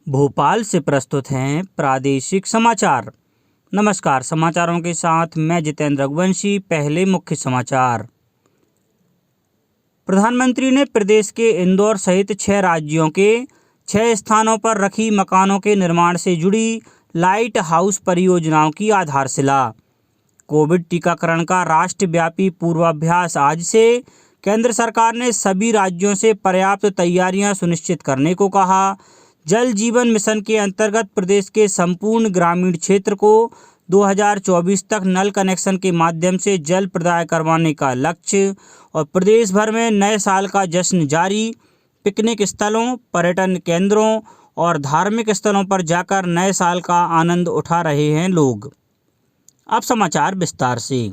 भोपाल से प्रस्तुत हैं प्रादेशिक समाचार। नमस्कार, समाचारों के साथ मैं जितेंद्र रघुवंशी। पहले मुख्य समाचार। प्रधानमंत्री ने प्रदेश के इंदौर सहित 6 राज्यों के 6 स्थानों पर रखी मकानों के निर्माण से जुड़ी लाइट हाउस परियोजनाओं की आधारशिला। कोविड टीकाकरण का राष्ट्रव्यापी पूर्वाभ्यास आज से। केंद्र सरकार ने सभी राज्यों से पर्याप्त तैयारियां सुनिश्चित करने को कहा। जल जीवन मिशन के अंतर्गत प्रदेश के संपूर्ण ग्रामीण क्षेत्र को 2024 तक नल कनेक्शन के माध्यम से जल प्रदाय करवाने का लक्ष्य। और प्रदेश भर में नए साल का जश्न जारी। पिकनिक स्थलों, पर्यटन केंद्रों और धार्मिक स्थलों पर जाकर नए साल का आनंद उठा रहे हैं लोग। अब समाचार विस्तार से।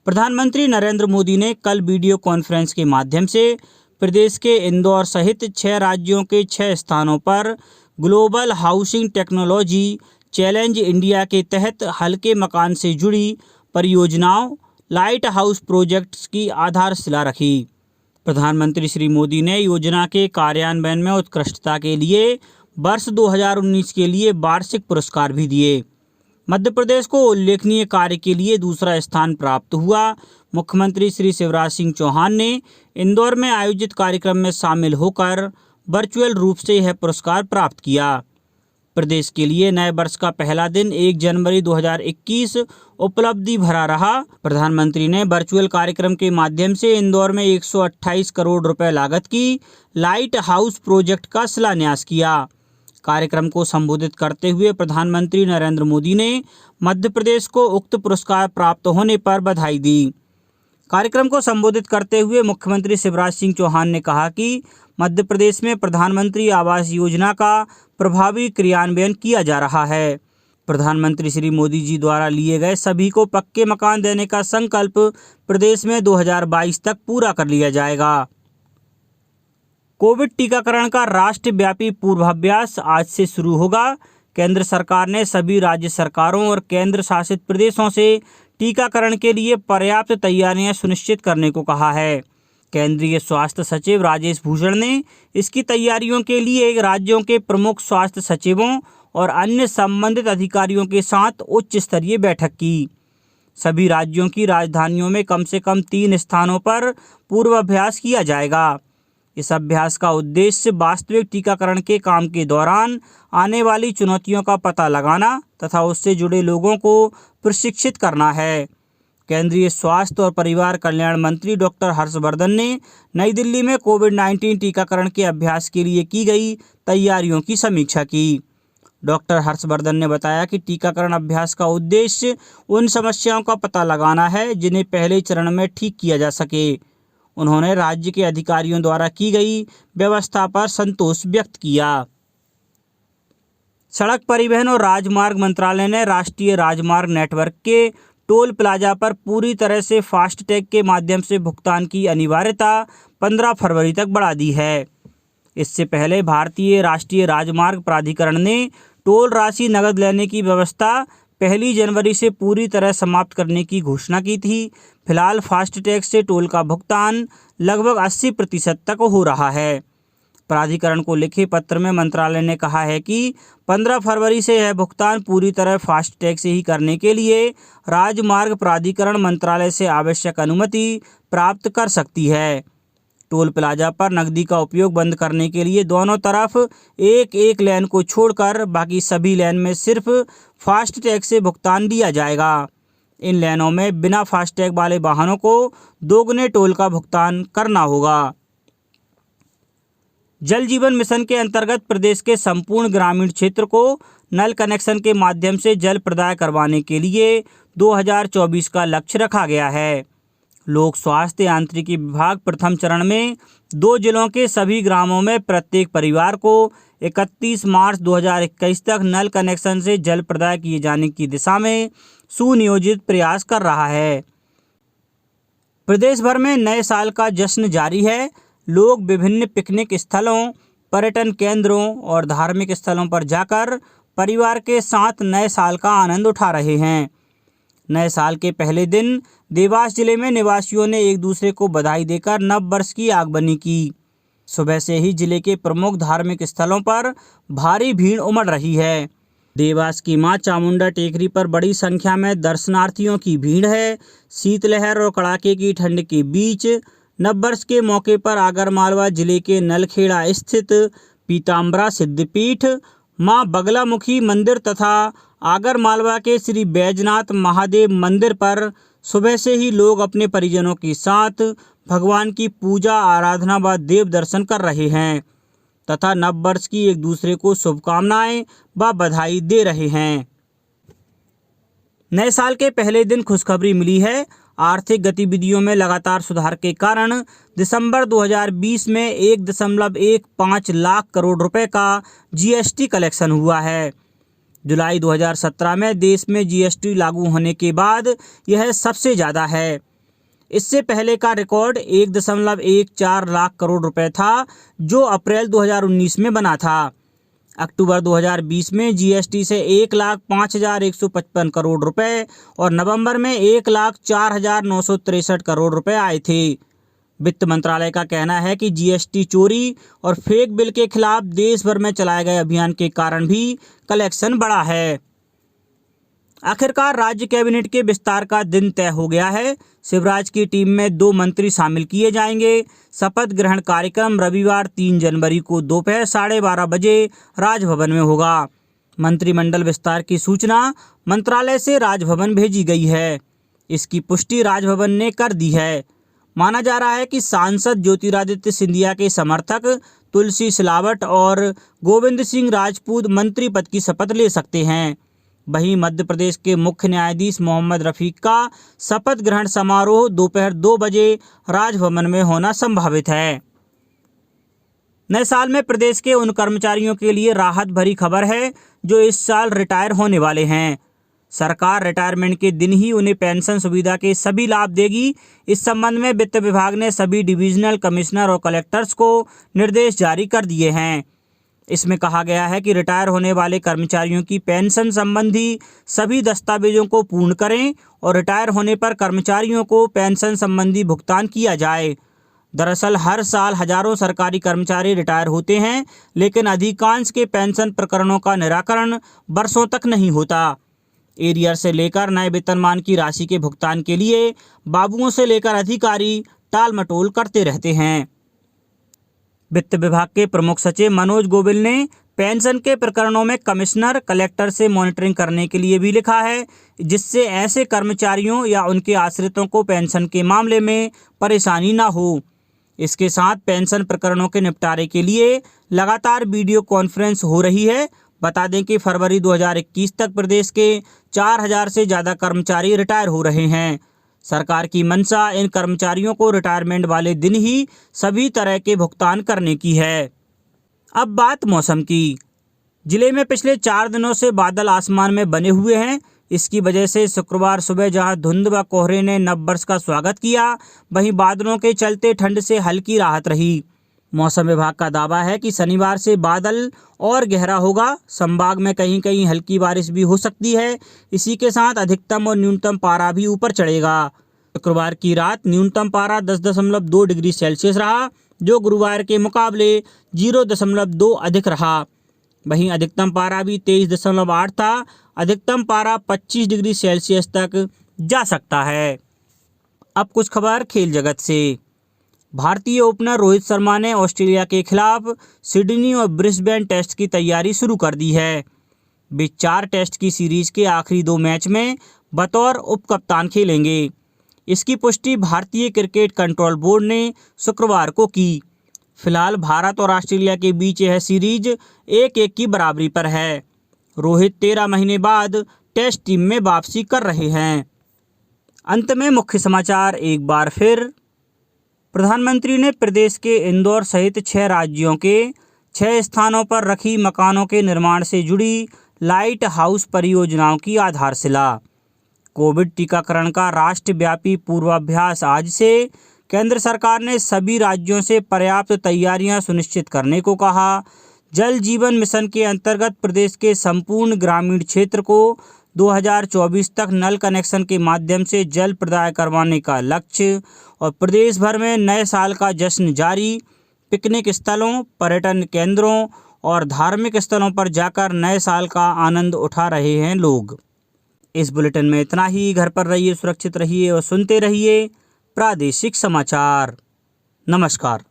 प्रधानमंत्री नरेंद्र मोदी ने कल वीडियो कॉन्फ्रेंस के माध्यम से प्रदेश के इंदौर सहित 6 राज्यों के 6 स्थानों पर global housing technology challenge India के तहत हल्के मकान से जुड़ी परियोजनाओं लाइट हाउस प्रोजेक्ट्स की आधारशिला रखी। प्रधानमंत्री श्री मोदी ने योजना के कार्यान्वयन में उत्कृष्टता के लिए वर्ष 2019 के लिए वार्षिक पुरस्कार भी दिए। मध्य प्रदेश को उल्लेखनीय कार्य के लिए दूसरा स्थान प्राप्त हुआ। मुख्यमंत्री श्री शिवराज सिंह चौहान ने इंदौर में आयोजित कार्यक्रम में शामिल होकर वर्चुअल रूप से यह पुरस्कार प्राप्त किया। प्रदेश के लिए नए वर्ष का पहला दिन 1 जनवरी 2021 उपलब्धि भरा रहा। प्रधानमंत्री ने वर्चुअल कार्यक्रम के माध्यम से इंदौर में 128 करोड़ रुपए लागत की लाइट हाउस प्रोजेक्ट का शिलान्यास किया। कार्यक्रम को संबोधित करते हुए प्रधानमंत्री नरेंद्र मोदी ने मध्य प्रदेश को उक्त पुरस्कार प्राप्त होने पर बधाई दी। कार्यक्रम को संबोधित करते हुए मुख्यमंत्री शिवराज सिंह चौहान ने कहा कि मध्य प्रदेश में प्रधानमंत्री आवास योजना का प्रभावी क्रियान्वयन किया जा रहा है। प्रधानमंत्री श्री मोदी जी द्वारा लिए गए सभी को पक्के मकान देने का संकल्प प्रदेश में 2022 तक पूरा कर लिया जाएगा। कोविड टीकाकरण का राष्ट्रव्यापी पूर्वाभ्यास आज से शुरू होगा। केंद्र सरकार ने सभी राज्य सरकारों और केंद्र शासित प्रदेशों से टीकाकरण के लिए पर्याप्त तैयारियां सुनिश्चित करने को कहा है। केंद्रीय स्वास्थ्य सचिव राजेश भूषण ने इसकी तैयारियों के लिए राज्यों के प्रमुख स्वास्थ्य सचिवों और अन्य संबंधित अधिकारियों के साथ उच्च स्तरीय बैठक की। सभी राज्यों की राजधानियों में कम से कम 3 स्थानों पर पूर्वाभ्यास किया जाएगा। इस अभ्यास का उद्देश्य वास्तविक टीकाकरण के काम के दौरान आने वाली चुनौतियों का पता लगाना तथा उससे जुड़े लोगों को प्रशिक्षित करना है। केंद्रीय स्वास्थ्य और परिवार कल्याण मंत्री डॉक्टर हर्षवर्धन ने नई दिल्ली में कोविड-19 टीकाकरण के अभ्यास के लिए की गई तैयारियों की समीक्षा की। डॉक्टर हर्षवर्धन ने बताया कि टीकाकरण अभ्यास का उद्देश्य उन समस्याओं का पता लगाना है जिन्हें पहले चरण में ठीक किया जा सके। उन्होंने राज्य के अधिकारियों द्वारा की गई व्यवस्था पर संतोष व्यक्त किया। सड़क परिवहन और राजमार्ग मंत्रालय ने राष्ट्रीय राजमार्ग नेटवर्क के टोल प्लाजा पर पूरी तरह से फास्टैग के माध्यम से भुगतान की अनिवार्यता 15 फरवरी तक बढ़ा दी है। इससे पहले भारतीय राष्ट्रीय राजमार्ग प्राधिकरण ने टोल राशि नकद लेने की व्यवस्था 1 जनवरी से पूरी तरह समाप्त करने की घोषणा की थी। फिलहाल फास्टैग से टोल का भुगतान लगभग 80% तक हो रहा है। प्राधिकरण को लिखे पत्र में मंत्रालय ने कहा है कि 15 फरवरी से यह भुगतान पूरी तरह फास्टैग से ही करने के लिए राजमार्ग प्राधिकरण मंत्रालय से आवश्यक अनुमति प्राप्त कर सकती है। टोल प्लाजा पर नकदी का उपयोग बंद करने के लिए दोनों तरफ एक लेन को छोड़कर बाकी सभी लेन में सिर्फ फास्टैग से भुगतान दिया जाएगा। इन लेनों में बिना फास्टैग वाले वाहनों को दोगुने टोल का भुगतान करना होगा। जल जीवन मिशन के अंतर्गत प्रदेश के संपूर्ण ग्रामीण क्षेत्र को नल कनेक्शन के माध्यम से जल प्रदाय करवाने के लिए 2024 का लक्ष्य रखा गया है। लोक स्वास्थ्य यांत्रिकी विभाग प्रथम चरण में 2 जिलों के सभी ग्रामों में प्रत्येक परिवार को 31 मार्च 2021 तक नल कनेक्शन से जल प्रदाय किए जाने की दिशा में सुनियोजित प्रयास कर रहा है। प्रदेश भर में नए साल का जश्न जारी है। लोग विभिन्न पिकनिक स्थलों, पर्यटन केंद्रों और धार्मिक स्थलों पर जाकर परिवार के साथ नए साल का आनंद उठा रहे हैं। नए साल के पहले दिन देवास जिले में निवासियों ने एक दूसरे को बधाई देकर नव वर्ष की आगमनी की। सुबह से ही जिले के प्रमुख धार्मिक स्थलों पर भारी भीड़ उमड़ रही है। देवास की मां चामुंडा टेकरी पर बड़ी संख्या में दर्शनार्थियों की भीड़ है। शीतलहर और कड़ाके की ठंड के बीच नववर्ष के मौके पर आगरमालवा जिले के नलखेड़ा स्थित पीताम्बरा सिद्धपीठ, मां बगलामुखी मंदिर तथा आगरमालवा के श्री बैजनाथ महादेव मंदिर पर सुबह से ही लोग अपने परिजनों के साथ भगवान की पूजा आराधना व देव दर्शन कर रहे हैं तथा नववर्ष की एक दूसरे को शुभकामनाएं व बधाई दे रहे हैं। नए साल के पहले दिन खुशखबरी मिली है। आर्थिक गतिविधियों में लगातार सुधार के कारण दिसंबर 2020 में 1.15 लाख करोड़ रुपए का जीएसटी कलेक्शन हुआ है। जुलाई 2017 में देश में जीएसटी लागू होने के बाद यह सबसे ज़्यादा है। इससे पहले का रिकॉर्ड 1.14 लाख करोड़ रुपए था, जो अप्रैल 2019 में बना था। अक्टूबर 2020 में जीएसटी से 1,05,155 करोड़ रुपए और नवंबर में 1,04,963 करोड़ रुपए आए थे। वित्त मंत्रालय का कहना है कि जीएसटी चोरी और फेक बिल के खिलाफ देश भर में चलाए गए अभियान के कारण भी कलेक्शन बढ़ा है। आखिरकार राज्य कैबिनेट के विस्तार का दिन तय हो गया है। शिवराज की टीम में 2 मंत्री शामिल किए जाएंगे। शपथ ग्रहण कार्यक्रम रविवार 3 जनवरी को दोपहर 12:30 बजे राजभवन में होगा। मंत्रिमंडल विस्तार की सूचना मंत्रालय से राजभवन भेजी गई है। इसकी पुष्टि राजभवन ने कर दी है। माना जा रहा है कि सांसद ज्योतिरादित्य सिंधिया के समर्थक तुलसी सिलावट और गोविंद सिंह राजपूत मंत्री पद की शपथ ले सकते हैं। वहीं मध्य प्रदेश के मुख्य न्यायाधीश मोहम्मद रफीक का शपथ ग्रहण समारोह दोपहर 2 बजे राजभवन में होना संभावित है। नए साल में प्रदेश के उन कर्मचारियों के लिए राहत भरी खबर है जो इस साल रिटायर होने वाले हैं। सरकार रिटायरमेंट के दिन ही उन्हें पेंशन सुविधा के सभी लाभ देगी। इस संबंध में वित्त विभाग ने सभी डिविजनल कमिश्नर और कलेक्टर्स को निर्देश जारी कर दिए हैं। इसमें कहा गया है कि रिटायर होने वाले कर्मचारियों की पेंशन संबंधी सभी दस्तावेजों को पूर्ण करें और रिटायर होने पर कर्मचारियों को पेंशन संबंधी भुगतान किया जाए। दरअसल हर साल हजारों सरकारी कर्मचारी रिटायर होते हैं, लेकिन अधिकांश के पेंशन प्रकरणों का निराकरण वर्षों तक नहीं होता। एरियर से लेकर नए वेतनमान की राशि के भुगतान के लिए बाबुओं से लेकर अधिकारी टाल मटोल करते रहते हैं। वित्त विभाग के प्रमुख सचिव मनोज गोविल ने पेंशन के प्रकरणों में कमिश्नर कलेक्टर से मॉनिटरिंग करने के लिए भी लिखा है, जिससे ऐसे कर्मचारियों या उनके आश्रितों को पेंशन के मामले में परेशानी न हो। इसके साथ पेंशन प्रकरणों के निपटारे के लिए लगातार वीडियो कॉन्फ्रेंस हो रही है। बता दें कि फरवरी 2021 तक प्रदेश के 4,000 से ज़्यादा कर्मचारी रिटायर हो रहे हैं। सरकार की मंशा इन कर्मचारियों को रिटायरमेंट वाले दिन ही सभी तरह के भुगतान करने की है। अब बात मौसम की। जिले में पिछले 4 दिनों से बादल आसमान में बने हुए हैं। इसकी वजह से शुक्रवार सुबह जहां धुंध व कोहरे ने नववर्ष का स्वागत किया, वहीं बादलों के चलते ठंड से हल्की राहत रही। मौसम विभाग का दावा है कि शनिवार से बादल और गहरा होगा। संभाग में कहीं कहीं हल्की बारिश भी हो सकती है। इसी के साथ अधिकतम और न्यूनतम पारा भी ऊपर चढ़ेगा। शुक्रवार की रात न्यूनतम पारा 10.2 डिग्री सेल्सियस रहा, जो गुरुवार के मुकाबले 0.2 अधिक रहा। वहीं अधिकतम पारा भी 23.8 था। अधिकतम पारा 25 डिग्री सेल्सियस तक जा सकता है। अब कुछ खबर खेल जगत से। भारतीय ओपनर रोहित शर्मा ने ऑस्ट्रेलिया के खिलाफ सिडनी और ब्रिस्बेन टेस्ट की तैयारी शुरू कर दी है। वे 4 टेस्ट की सीरीज के आखिरी 2 मैच में बतौर उप कप्तान खेलेंगे। इसकी पुष्टि भारतीय क्रिकेट कंट्रोल बोर्ड ने शुक्रवार को की। फिलहाल भारत और ऑस्ट्रेलिया के बीच यह सीरीज 1-1 की बराबरी पर है। रोहित 13 महीने बाद टेस्ट टीम में वापसी कर रहे हैं। अंत में मुख्य समाचार एक बार फिर। प्रधानमंत्री ने प्रदेश के इंदौर सहित 6 राज्यों के 6 स्थानों पर रखी मकानों के निर्माण से जुड़ी लाइट हाउस परियोजनाओं की आधारशिला। कोविड टीकाकरण का राष्ट्रव्यापी पूर्वाभ्यास आज से। केंद्र सरकार ने सभी राज्यों से पर्याप्त तैयारियां सुनिश्चित करने को कहा। जल जीवन मिशन के अंतर्गत प्रदेश के संपूर्ण ग्रामीण क्षेत्र को 2024 तक नल कनेक्शन के माध्यम से जल प्रदाय करवाने का लक्ष्य। और प्रदेश भर में नए साल का जश्न जारी। पिकनिक स्थलों, पर्यटन केंद्रों और धार्मिक स्थलों पर जाकर नए साल का आनंद उठा रहे हैं लोग। इस बुलेटिन में इतना ही। घर पर रहिए, सुरक्षित रहिए और सुनते रहिए प्रादेशिक समाचार। नमस्कार।